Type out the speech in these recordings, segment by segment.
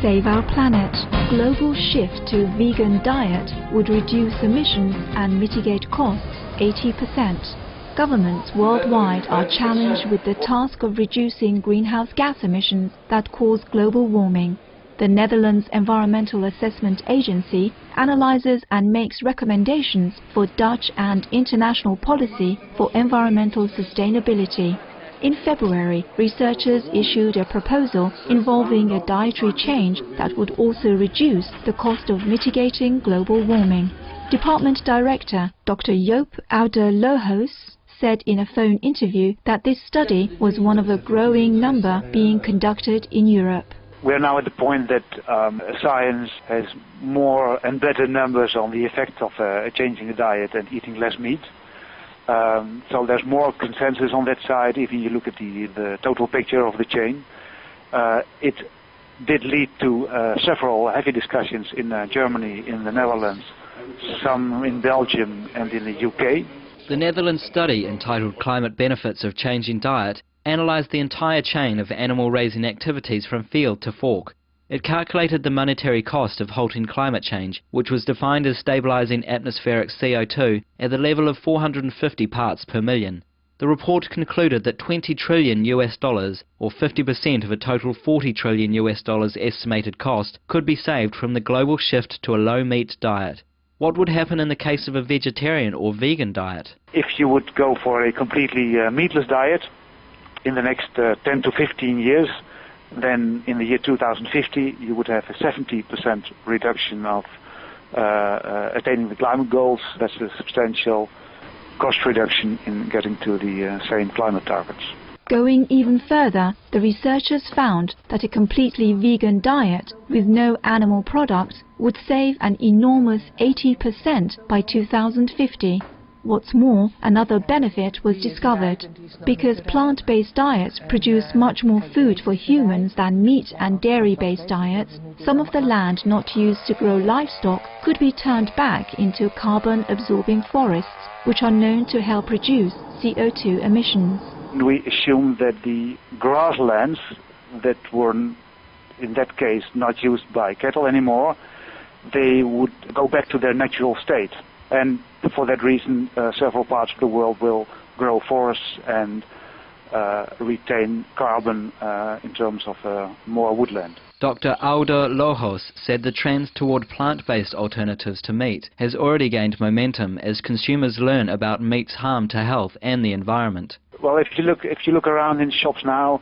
save our planet. Global shift to vegan diet would reduce emissions and mitigate costs 80%. Governments worldwide are challenged with the task of reducing greenhouse gas emissions that cause global warming. The Netherlands Environmental Assessment Agency analyzes and makes recommendations for Dutch and international policy for environmental sustainability. In February, researchers issued a proposal involving a dietary change that would also reduce the cost of mitigating global warming. Department Director Dr. Joop Oude-Lohos said in a phone interview that this study was one of a growing number being conducted in Europe. We're now at the point that science has more and better numbers on the effect of changing a diet and eating less meat. So there's more consensus on that side. If you look at the total picture of the chain, it did lead to several heavy discussions in Germany, in the Netherlands, some in Belgium and in the UK. The Netherlands study, entitled Climate Benefits of Changing Diet, analysed the entire chain of animal raising activities from field to fork. It calculated the monetary cost of halting climate change, which was defined as stabilising atmospheric CO2 at the level of 450 parts per million. The report concluded that $20 trillion, or 50% of a total $40 trillion estimated cost, could be saved from the global shift to a low-meat diet. What would happen in the case of a vegetarian or vegan diet? If you would go for a completely meatless diet in the next 10 to 15 years, then in the year 2050 you would have a 70% reduction of attaining the climate goals. That's a substantial cost reduction in getting to the same climate targets. Going even further, the researchers found that a completely vegan diet with no animal products would save an enormous 80% by 2050. What's more, another benefit was discovered. Because plant-based diets produce much more food for humans than meat and dairy-based diets, some of the land not used to grow livestock could be turned back into carbon-absorbing forests, which are known to help reduce CO2 emissions. We assume that the grasslands that were, in that case, not used by cattle anymore, they would go back to their natural state. And for that reason, several parts of the world will grow forests and retain carbon in terms of more woodland. Dr. Oude-Lohos said the trend toward plant-based alternatives to meat has already gained momentum as consumers learn about meat's harm to health and the environment. Well, if you look around in shops now,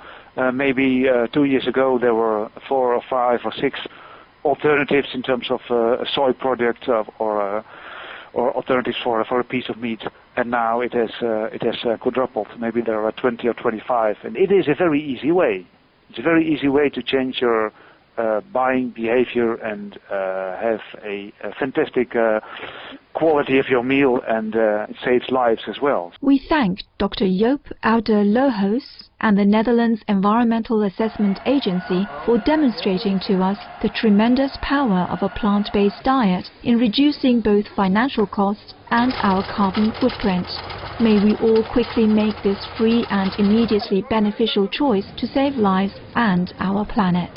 maybe 2 years ago there were 4 or 5 or 6 alternatives in terms of a soy product or alternatives for a piece of meat, and now it has quadrupled. Maybe there are 20 or 25, and it is a very easy way. It's a very easy way to change your buying behavior and have a fantastic quality of your meal, and it saves lives as well. We thank Dr. Joop Oude-Lohos and the Netherlands Environmental Assessment Agency for demonstrating to us the tremendous power of a plant-based diet in reducing both financial costs and our carbon footprint. May we all quickly make this free and immediately beneficial choice to save lives and our planet.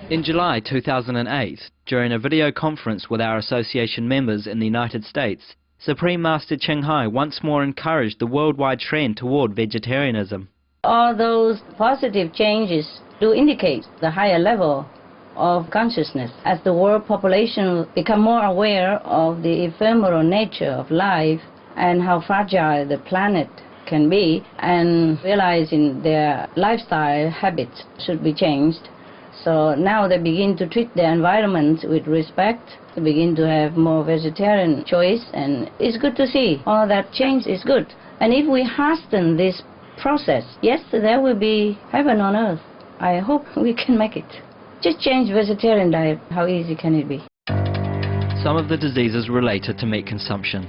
In July 2008, during a video conference with our association members in the United States, Supreme Master Ching Hai once more encouraged the worldwide trend toward vegetarianism. All those positive changes do indicate the higher level of consciousness as the world population become more aware of the ephemeral nature of life and how fragile the planet can be, and realizing their lifestyle habits should be changed. So now they begin to treat their environment with respect, they begin to have more vegetarian choice, and it's good to see. All that change is good. And if we hasten this process, yes, there will be heaven on earth. I hope we can make it. Just change vegetarian diet. How easy can it be? Some of the diseases related to meat consumption.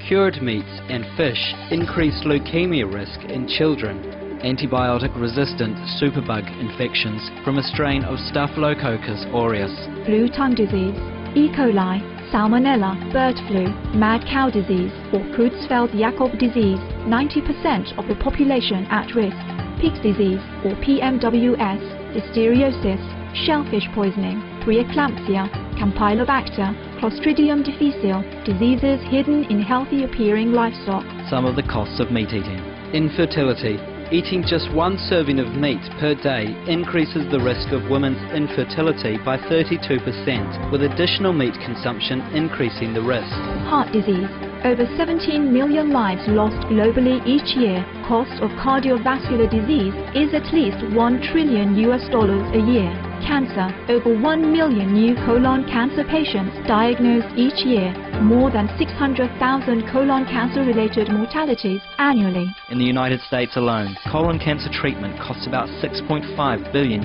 Cured meats and fish increase leukemia risk in children. Antibiotic-resistant superbug infections from a strain of Staphylococcus aureus. Blue tongue disease, E. coli, Salmonella, bird flu, mad cow disease or Creutzfeldt-Jakob disease, 90% of the population at risk. Pig's disease or PMWS, listeriosis, shellfish poisoning, preeclampsia, Campylobacter, Clostridium difficile, diseases hidden in healthy-appearing livestock. Some of the costs of meat eating. Infertility. Eating just one serving of meat per day increases the risk of women's infertility by 32%, with additional meat consumption increasing the risk. Heart disease. Over 17 million lives lost globally each year. Cost of cardiovascular disease is at least $1 trillion a year. Cancer. Over 1 million new colon cancer patients diagnosed each year. More than 600,000 colon cancer-related mortalities annually. In the United States alone, colon cancer treatment costs about $6.5 billion.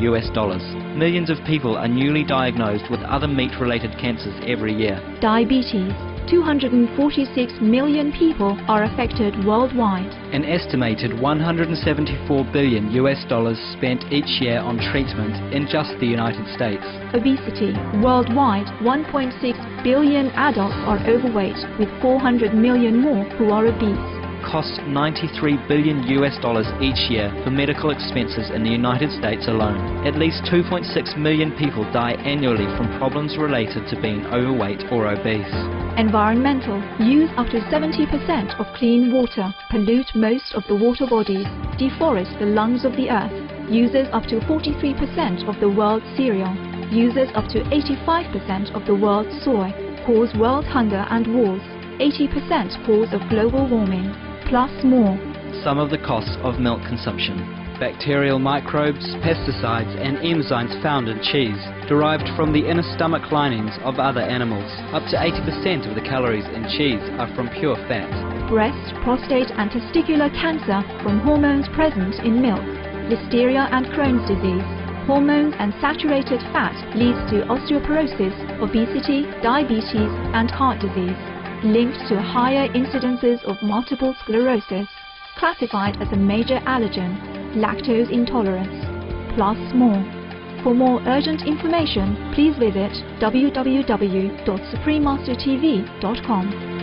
Millions of people are newly diagnosed with other meat-related cancers every year. Diabetes. 246 million people are affected worldwide. An estimated $174 billion spent each year on treatment in just the United States. Obesity. Worldwide, 1.6 billion adults are overweight, with 400 million more who are obese. Costs $93 billion each year for medical expenses in the United States alone. At least 2.6 million people die annually from problems related to being overweight or obese. Environmental. Use up to 70% of clean water, pollute most of the water bodies, deforest the lungs of the earth, uses up to 43% of the world's cereal, uses up to 85% of the world's soy, cause world hunger and wars, 80% cause of global warming, plus more. Some of the costs of milk consumption. Bacterial microbes, pesticides and enzymes found in cheese, derived from the inner stomach linings of other animals. Up to 80% of the calories in cheese are from pure fat. Breast, prostate and testicular cancer from hormones present in milk. Listeria and Crohn's disease. Hormones and saturated fat leads to osteoporosis, obesity, diabetes and heart disease. Linked to higher incidences of multiple sclerosis. Classified as a major allergen. Lactose intolerance, plus more. For more urgent information, please visit www.suprememastertv.com.